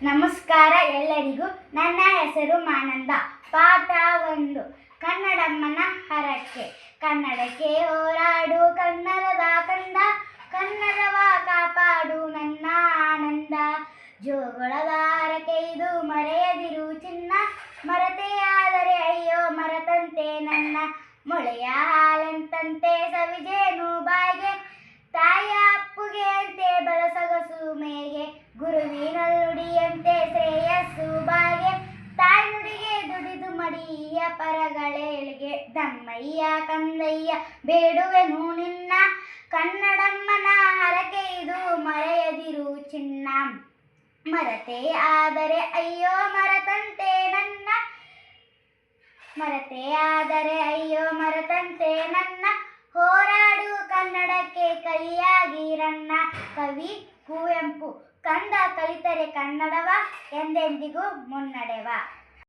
ನಮಸ್ಕಾರ ಎಲ್ಲರಿಗೂ. ನನ್ನ ಹೆಸರು ಮಾನಂದ. ಪಾಠ 1. ಕನ್ನಡಮ್ಮನ ಹರಕೆ. ಕನ್ನಡಕ್ಕೆ ಹೋರಾಡು ಕನ್ನಡದ ಕಂದ, ಕನ್ನಡವ ಕಾಪಾಡು ನನ್ನ ಆನಂದ. ಜೋಗುಳದ ಹರಕೆ ಇದು ಮರೆಯದಿರು ಚಿನ್ನ, ಮರೆತೆಯಾದರೆ ಅಯ್ಯೋ ಮರೆತಂತೆ ನನ್ನ. ಮೊಳೆಯ ಹಾಲಂತಂತೆ ಸವಿಜೇನು ಬಾಯಿಗೆ, ತಾಯಿಯ ಅಪ್ಪುಗೆ ಅಂತೆ ಬಲಸೊಗಸು ಮೇಗೆ. ಗುರುವಿನಲ್ಲುಡಿಯಂತೆ ಶ್ರೇಯಸ್ಸು ಬಾಗೆ, ತಾಯ್ನುಡಿಗೆ ದುಡಿದು ಮಡಿಯ ಪರಗಳೇಳಿಗೆ. ದಮ್ಮಯ್ಯ ಕಂದಯ್ಯ ಬೇಡುವೆನು ನಿನ್ನ, ಕನ್ನಡಮ್ಮನ ಹರಕೆ ಇದು ಮರೆಯದಿರು ಚಿನ್ನ. ಮರೆತೆ ಆದರೆ ಅಯ್ಯೋ ಮರೆತಂತೆ ನನ್ನ, ಮರೆತೆ ಆದರೆ ಅಯ್ಯೋ ಮರೆತಂತೆ ನನ್ನ. ಹೋರಾಡು ಕನ್ನಡಕ್ಕೆ ಕೈಯಾಗಿರಣ್ಣ. ಕವಿ ಕುವೆಂಪು. ಕಂದ ಕಲಿತರೆ ಕನ್ನಡವ, ಎಂದೆಂದಿಗೂ ಮುನ್ನಡೆವ.